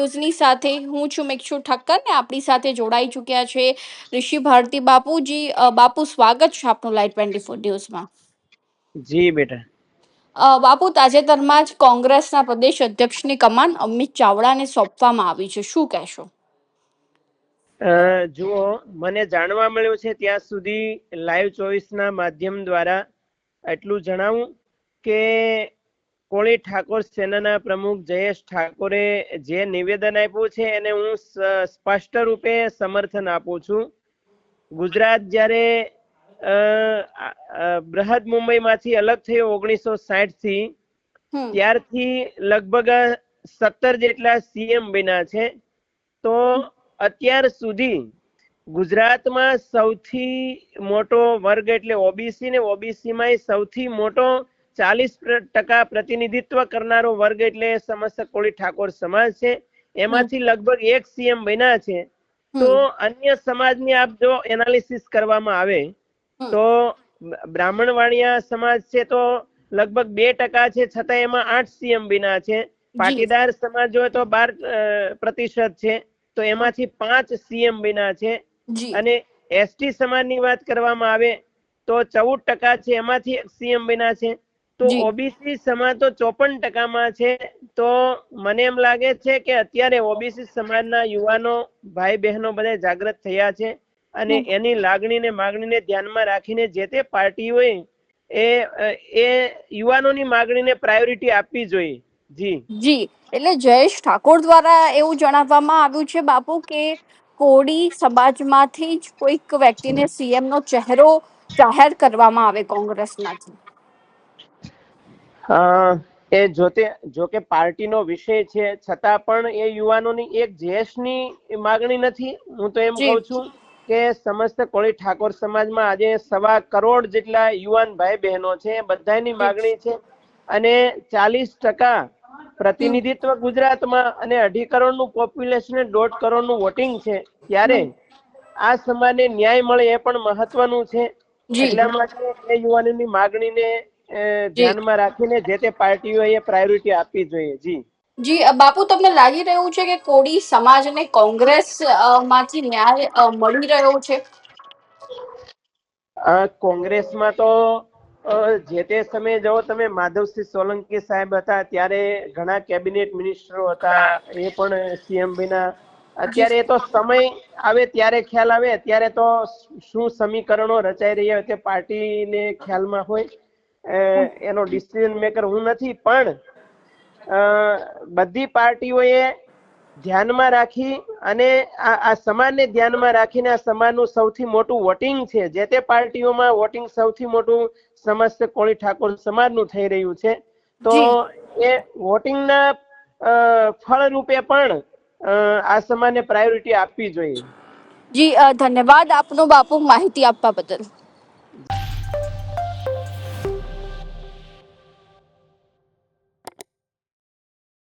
ન્યૂઝની સાથે હું છું મિક્ષુ ઠક્કર ને આપણી સાથે જોડાઈ ચૂક્યા છે ઋષિ ભારતી બાપુજી. બાપુ, સ્વાગત છે આપનું લાઈવ 24 ન્યૂઝમાં. જી બેટા. બાપુ, તાજેતરમાં જ કોંગ્રેસના પ્રદેશ અધ્યક્ષની કમાન અમિત ચાવડાને સોંપવામાં આવી છે, શું કહેશો? જુઓ, મને જાણવા મળ્યું છે ત્યાં સુધી લાઈવ 24 ના માધ્યમ દ્વારા એટલું જણાવું કે કોળી ઠાકોર સેનાના પ્રમુખ જયેશ ઠાકોરે જે નિવેદન આપ્યું છે એને હું સ્પષ્ટ રૂપે સમર્થન આપું છું. ગુજરાત જ્યારે બૃહદ મુંબઈમાંથી અલગ થયો 1960 થી, ત્યારથી લગભગ 17 જેટલા સીએમ બન્યા છે. તો અત્યાર સુધી ગુજરાતમાં સૌથી મોટો વર્ગ એટલે ઓબીસી ને ઓબીસીમાં સૌથી મોટો 40% પ્રતિનિધિત્વ કરનારો વર્ગ એટલે સમસ્ત કોળી ઠાકોર સમાજ છે. એમાંથી લગભગ એક સીએમ બન્યા છે. તો અન્ય સમાજની આપ જો એનાલિસિસ કરવામાં આવે તો બ્રાહ્મણ વાણિયા સમાજ છે તો લગભગ 2% છે, છતાં એમાં 8 સીએમ બન્યા છે. પાટીદાર સમાજ જોઈએ તો 12% છે, તો એમાંથી 5 સીએમ બન્યા છે. અને એસટી સમાજની વાત કરવામાં આવે તો 14% છે, એમાંથી 1 સીએમ બન્યા છે. તો ઓબીસી સમાજ તો 54%માં છે. તો મને એમ લાગે છે કે અત્યારે ઓબીસી સમાજના યુવાનો ભાઈ બહેનો બધા જાગૃત થયા છે અને એની લાગણીને માગણીને ધ્યાનમાં રાખીને જે તે પાર્ટીઓએ એ યુવાનોની માગણીને પ્રાયોરિટી આપવી જોઈએ. જી, એટલે જયેશ ઠાકોર દ્વારા એવું જણાવવામાં આવ્યું છે બાપુ કે કોળી સમાજમાંથી જ કોઈક વ્યક્તિને સીએમ નો ચહેરો જાહેર કરવામાં આવે કોંગ્રેસમાંથી. જોકે પાર્ટીનો વિષય છે, છતાં પણ એ યુવાનોની એક જયેશની માગણી નથી. હું તો એમ કહું છું કે સમસ્ત કોળી ઠાકોર સમાજમાં આજે 1.25 કરોડ જેટલા યુવાન ભાઈ બહેનો છે, બધાની માગણી છે. અને 40% પ્રતિનિધિત્વ ગુજરાતમાં અને 2.5 કરોડનું પોપ્યુલેશન, 1.5 કરોડનું વોટિંગ છે. ત્યારે આ સમાજને ન્યાય મળે એ પણ મહત્વનું છે. એટલા માટે એ યુવાનોની માગણીને ધ્યાનમાં રાખીને જે તે પાર્ટીઓએ પ્રાયોરિટી આપવી જોઈએ. જી બાપુ, તમને લાગી રહ્યું છે કે કોળી સમાજને કોંગ્રેસ માંથી ન્યાય મળી રહ્યો છે? કોંગ્રેસમાં તો જે તે સમયે જો તમે માધવસિંહ સોલંકી સાહેબ હતા ત્યારે ઘણા કેબિનેટ મિનિસ્ટરો હતા, એ પણ સીએમ બન્યા. અત્યારે તો સમય આવે ત્યારે ખ્યાલ આવે, અત્યારે તો શું સમીકરણો રચાઈ રહ્યા તે પાર્ટીને ખ્યાલમાં હોય. એનો ડિસિઝન મેકર હું નથી, પણ બધી પાર્ટીઓએ ધ્યાનમાં રાખી અને આ સમાજને ધ્યાનમાં રાખીને આ સમાજનું સૌથી મોટું વોટિંગ છે, જે તે પાર્ટીઓમાં વોટિંગ સૌથી મોટું સમસ્ત કોળી ઠાકોર સમાજનું થઈ રહ્યું છે. તો એ વોટિંગના ફળ રૂપે પણ આ સમાજને પ્રાયોરિટી આપવી જોઈએ. જી ધન્યવાદ આપનો બાપુ, માહિતી આપવા બદલ.